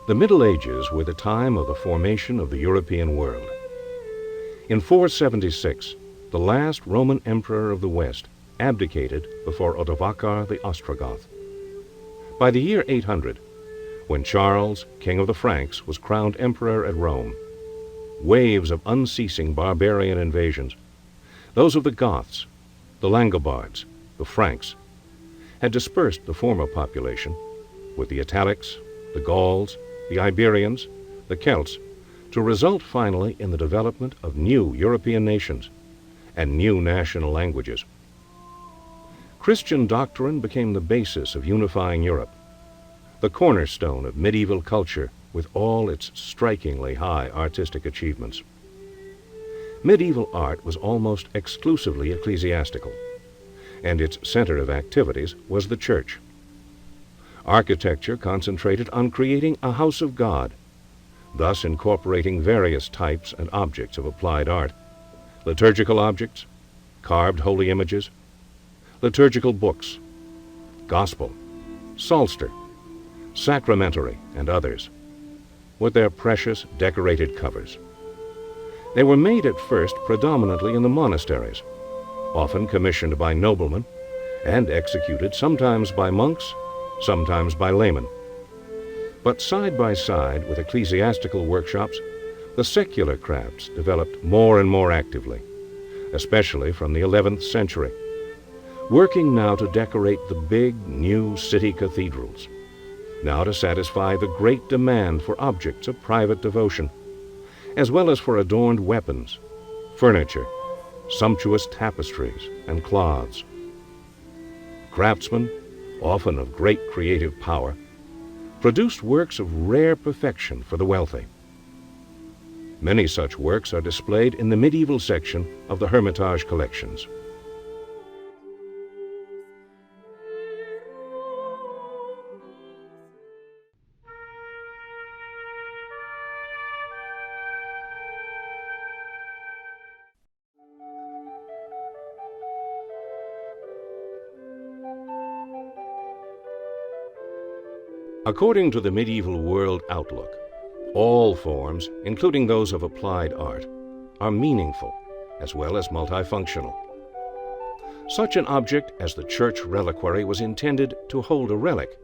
The Middle Ages were the time of the formation of the European world. In 476, the last Roman emperor of the West abdicated before Odovacar the Ostrogoth. By the year 800, when Charles, king of the Franks, was crowned emperor at Rome, waves of unceasing barbarian invasions, those of the Goths, the Langobards, the Franks, had dispersed the former population, with the Italics, the Gauls, the Iberians, the Celts, to result finally in the development of new European nations and new national languages. Christian doctrine became the basis of unifying Europe, the cornerstone of medieval culture with all its strikingly high artistic achievements. Medieval art was almost exclusively ecclesiastical, and its center of activities was the church. Architecture concentrated on creating a house of God, thus incorporating various types and objects of applied art: liturgical objects, carved holy images, liturgical books, gospel, psalter, sacramentary, and others, with their precious decorated covers. They were made at first predominantly in the monasteries, often commissioned by noblemen, and executed sometimes by monks, sometimes by laymen. But side by side with ecclesiastical workshops, the secular crafts developed more and more actively, especially from the 11th century, working now to decorate the big new city cathedrals, now to satisfy the great demand for objects of private devotion, as well as for adorned weapons, furniture, sumptuous tapestries, and cloths. Craftsmen, often of great creative power, produced works of rare perfection for the wealthy. Many such works are displayed in the medieval section of the Hermitage collections. According to the medieval world outlook, all forms, including those of applied art, are meaningful as well as multifunctional. Such an object as the church reliquary was intended to hold a relic,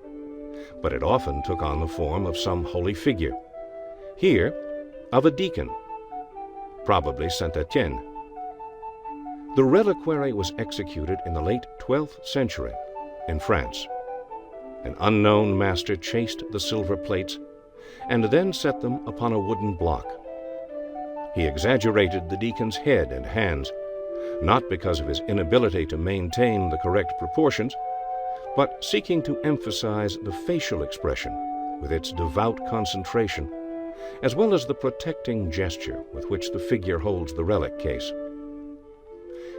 but it often took on the form of some holy figure. Here, of a deacon, probably Saint Etienne. The reliquary was executed in the late 12th century in France. An unknown master chased the silver plates and then set them upon a wooden block. He exaggerated the deacon's head and hands, not because of his inability to maintain the correct proportions, but seeking to emphasize the facial expression with its devout concentration, as well as the protecting gesture with which the figure holds the relic case.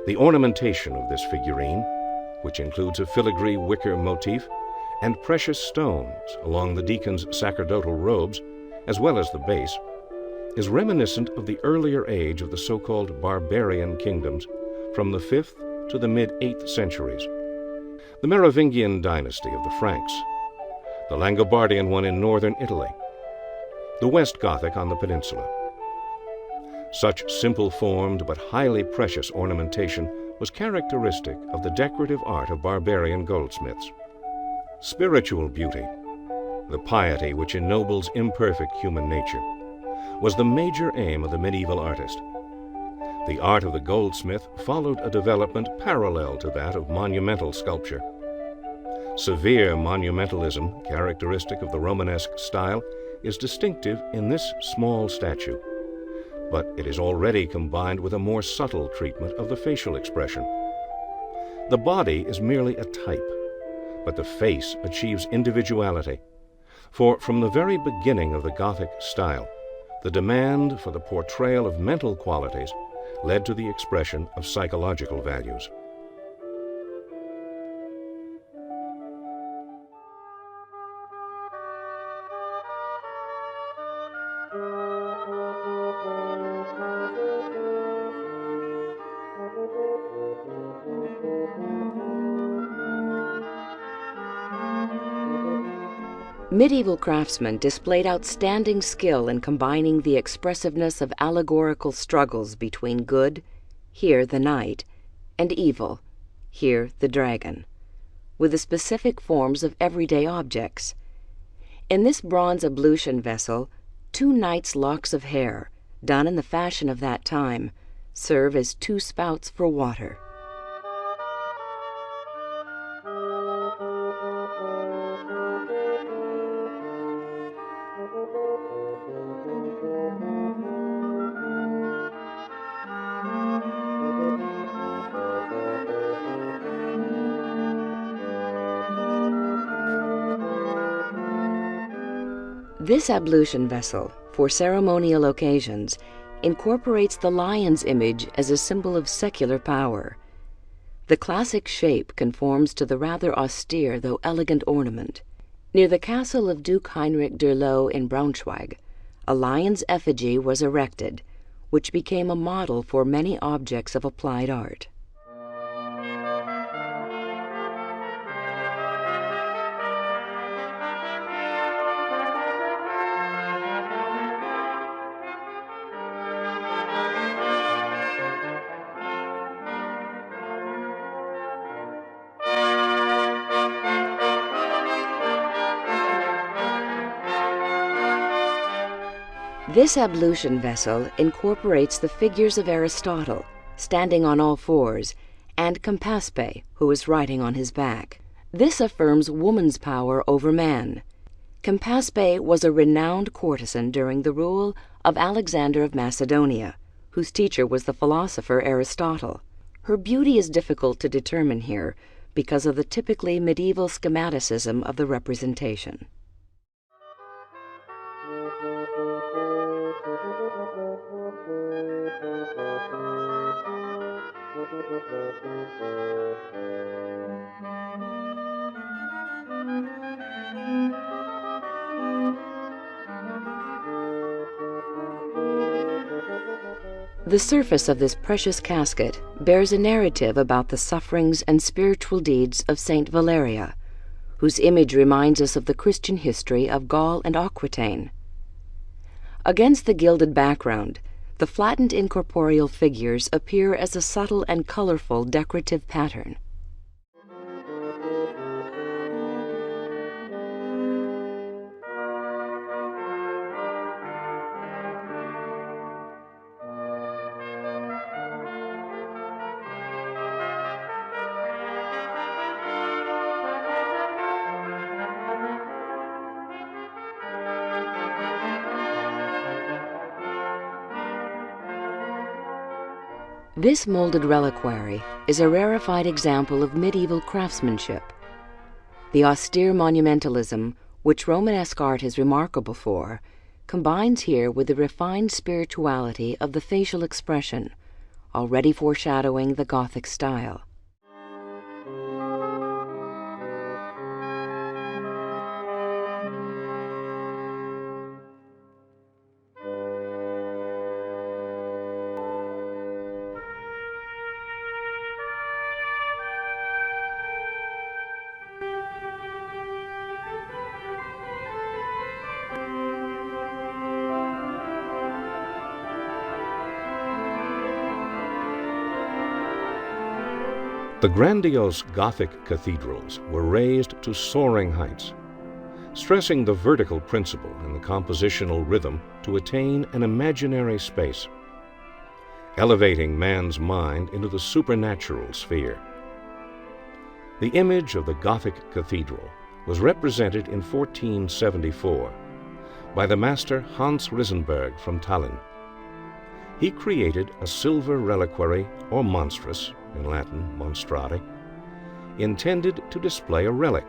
The ornamentation of this figurine, which includes a filigree wicker motif and precious stones along the deacon's sacerdotal robes, as well as the base, is reminiscent of the earlier age of the so-called barbarian kingdoms from the 5th to the mid-8th centuries, the Merovingian dynasty of the Franks, the Langobardian one in northern Italy, the West Gothic on the peninsula. Such simple-formed but highly precious ornamentation was characteristic of the decorative art of barbarian goldsmiths. Spiritual beauty, the piety which ennobles imperfect human nature, was the major aim of the medieval artist. The art of the goldsmith followed a development parallel to that of monumental sculpture. Severe monumentalism, characteristic of the Romanesque style, is distinctive in this small statue, but it is already combined with a more subtle treatment of the facial expression. The body is merely a type, but the face achieves individuality, for from the very beginning of the Gothic style, the demand for the portrayal of mental qualities led to the expression of psychological values. Medieval craftsmen displayed outstanding skill in combining the expressiveness of allegorical struggles between good, here the knight, and evil, here the dragon, with the specific forms of everyday objects. In this bronze ablution vessel, 2 knights' locks of hair, done in the fashion of that time, serve as 2 spouts for water. This ablution vessel, for ceremonial occasions, incorporates the lion's image as a symbol of secular power. The classic shape conforms to the rather austere though elegant ornament. Near the castle of Duke Heinrich Durlo in Braunschweig, a lion's effigy was erected, which became a model for many objects of applied art. This ablution vessel incorporates the figures of Aristotle, standing on all fours, and Campaspe, who is riding on his back. This affirms woman's power over man. Campaspe was a renowned courtesan during the rule of Alexander of Macedonia, whose teacher was the philosopher Aristotle. Her beauty is difficult to determine here because of the typically medieval schematicism of the representation. The surface of this precious casket bears a narrative about the sufferings and spiritual deeds of Saint Valeria, whose image reminds us of the Christian history of Gaul and Aquitaine. Against the gilded background, the flattened incorporeal figures appear as a subtle and colorful decorative pattern. This molded reliquary is a rarefied example of medieval craftsmanship. The austere monumentalism, which Romanesque art is remarkable for, combines here with the refined spirituality of the facial expression, already foreshadowing the Gothic style. The grandiose Gothic cathedrals were raised to soaring heights, stressing the vertical principle in the compositional rhythm to attain an imaginary space, elevating man's mind into the supernatural sphere. The image of the Gothic cathedral was represented in 1474 by the master Hans Risenberg from Tallinn. He created a silver reliquary, or monstrous, in Latin monstrare, intended to display a relic.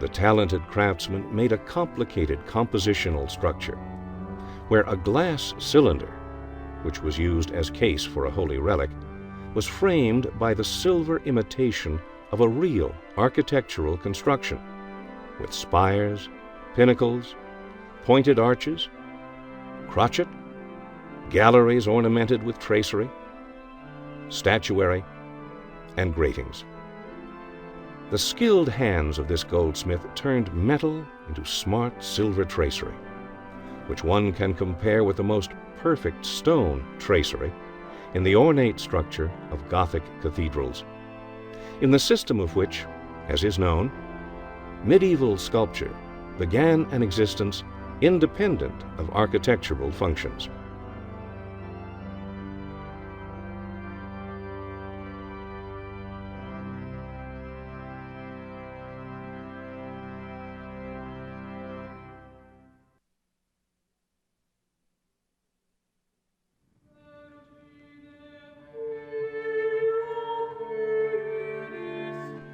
The talented craftsman made a complicated compositional structure, where a glass cylinder, which was used as case for a holy relic, was framed by the silver imitation of a real architectural construction, with spires, pinnacles, pointed arches, crotchet, galleries ornamented with tracery, statuary, and gratings. The skilled hands of this goldsmith turned metal into smart silver tracery, which one can compare with the most perfect stone tracery in the ornate structure of Gothic cathedrals, in the system of which, as is known, medieval sculpture began an existence independent of architectural functions.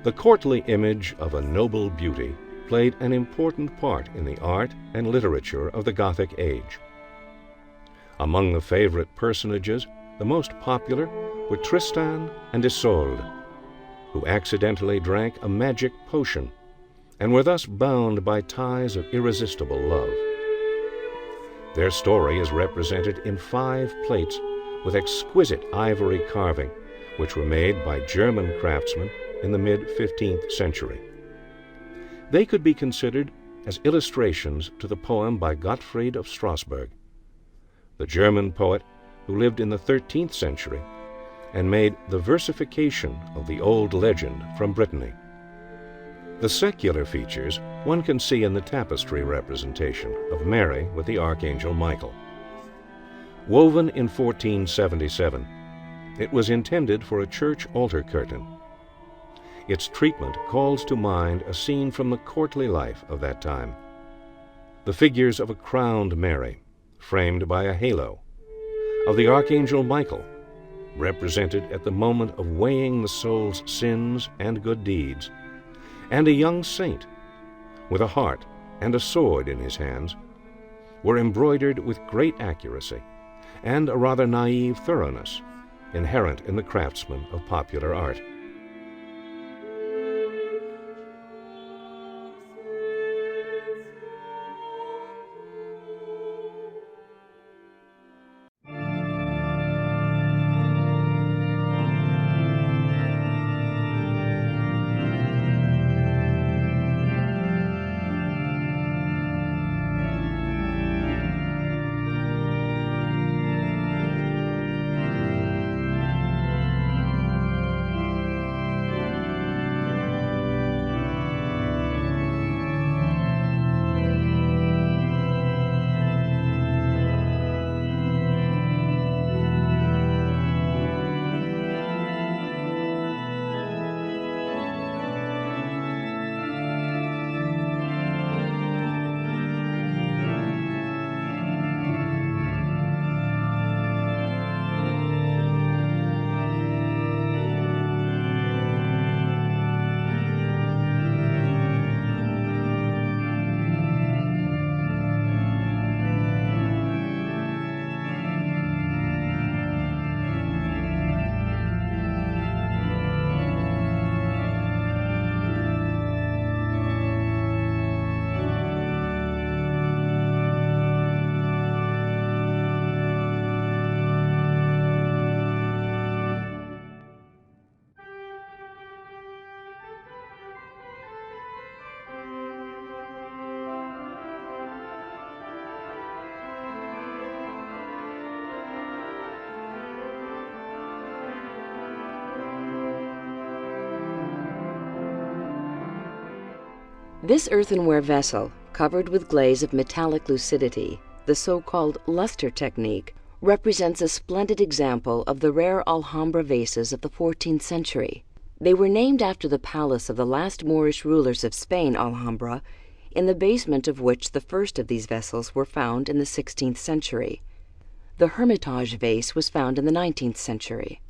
The courtly image of a noble beauty played an important part in the art and literature of the Gothic age. Among the favorite personages, the most popular were Tristan and Isolde, who accidentally drank a magic potion and were thus bound by ties of irresistible love. Their story is represented in 5 plates with exquisite ivory carving, which were made by German craftsmen in the mid-15th century. They could be considered as illustrations to the poem by Gottfried of Strasbourg, the German poet who lived in the 13th century and made the versification of the old legend from Brittany. The secular features one can see in the tapestry representation of Mary with the Archangel Michael. Woven in 1477, it was intended for a church altar curtain. Its treatment calls to mind a scene from the courtly life of that time. The figures of a crowned Mary, framed by a halo, of the Archangel Michael, represented at the moment of weighing the soul's sins and good deeds, and a young saint, with a heart and a sword in his hands, were embroidered with great accuracy and a rather naive thoroughness inherent in the craftsmen of popular art. This earthenware vessel, covered with glaze of metallic lucidity, the so-called luster technique, represents a splendid example of the rare Alhambra vases of the 14th century. They were named after the palace of the last Moorish rulers of Spain, Alhambra, in the basement of which the first of these vessels were found in the 16th century. The Hermitage vase was found in the 19th century.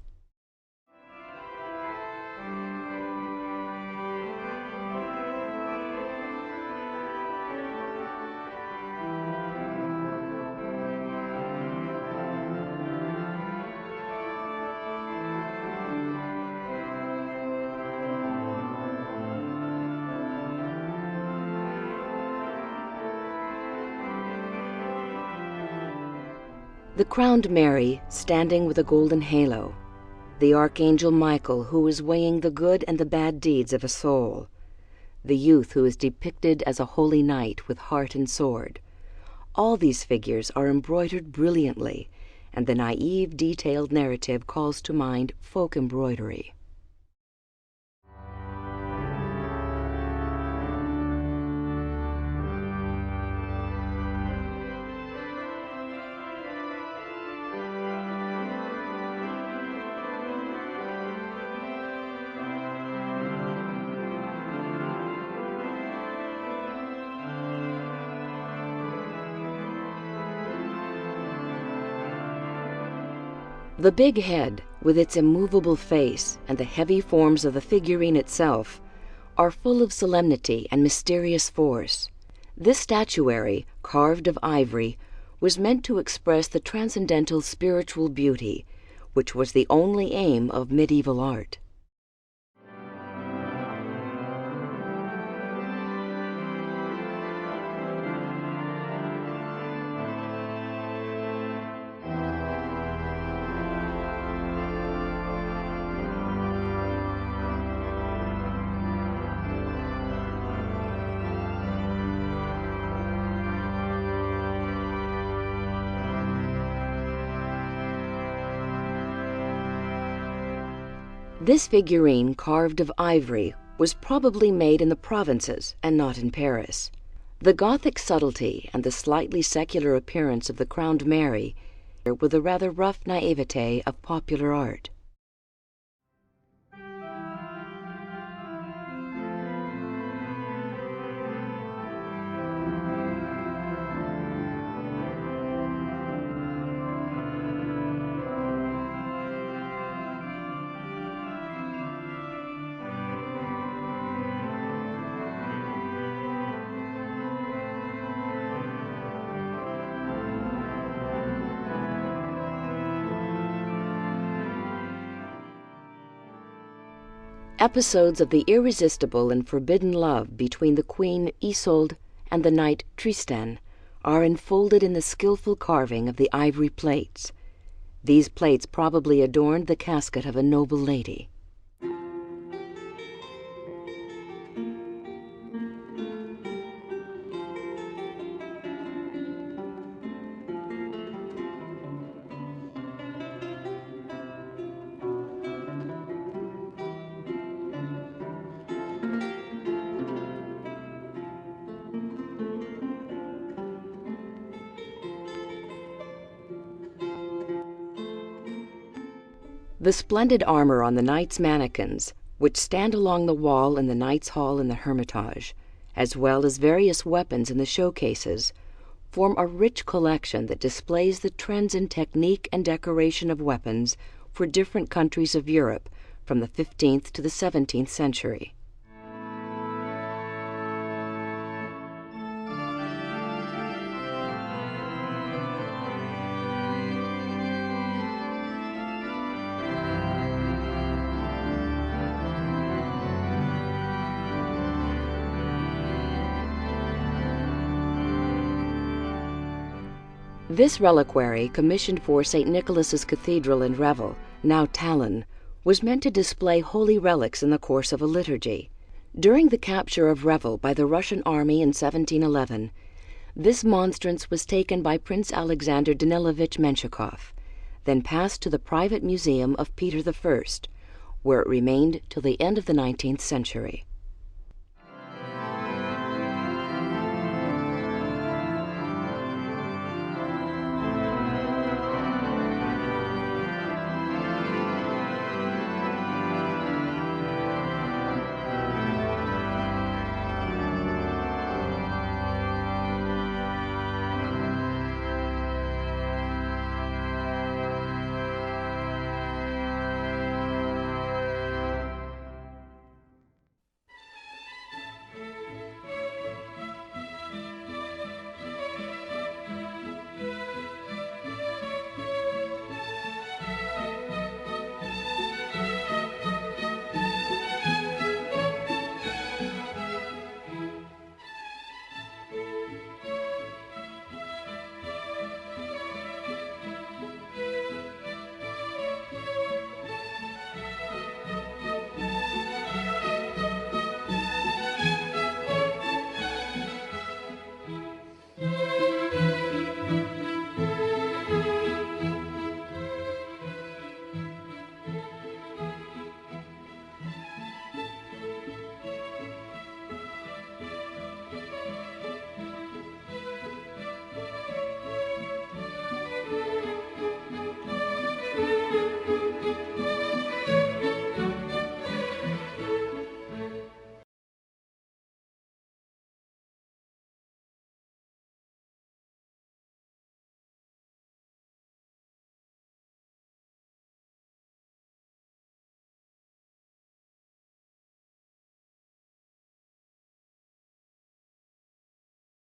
The crowned Mary, standing with a golden halo. the Archangel Michael, who is weighing the good and the bad deeds of a soul, the youth who is depicted as a holy knight with heart and sword. All these figures are embroidered brilliantly, and the naive, detailed narrative calls to mind folk embroidery. The big head, with its immovable face and the heavy forms of the figurine itself, are full of solemnity and mysterious force. This statuary, carved of ivory, was meant to express the transcendental spiritual beauty, which was the only aim of medieval art. This figurine, carved of ivory, was probably made in the provinces and not in Paris. The Gothic subtlety and the slightly secular appearance of the crowned Mary were the rather rough naivete of popular art. Episodes of the irresistible and forbidden love between the Queen Isolde and the knight Tristan are enfolded in the skillful carving of the ivory plates. These plates probably adorned the casket of a noble lady. The splendid armor on the knights' mannequins, which stand along the wall in the Knights' Hall in the Hermitage, as well as various weapons in the showcases, form a rich collection that displays the trends in technique and decoration of weapons for different countries of Europe from the 15th to the 17th century. This reliquary, commissioned for St. Nicholas's Cathedral in Revel, now Tallinn, was meant to display holy relics in the course of a liturgy. During the capture of Revel by the Russian army in 1711, this monstrance was taken by Prince Alexander Danilovich Menshikov, then passed to the private museum of Peter I, where it remained till the end of the 19th century.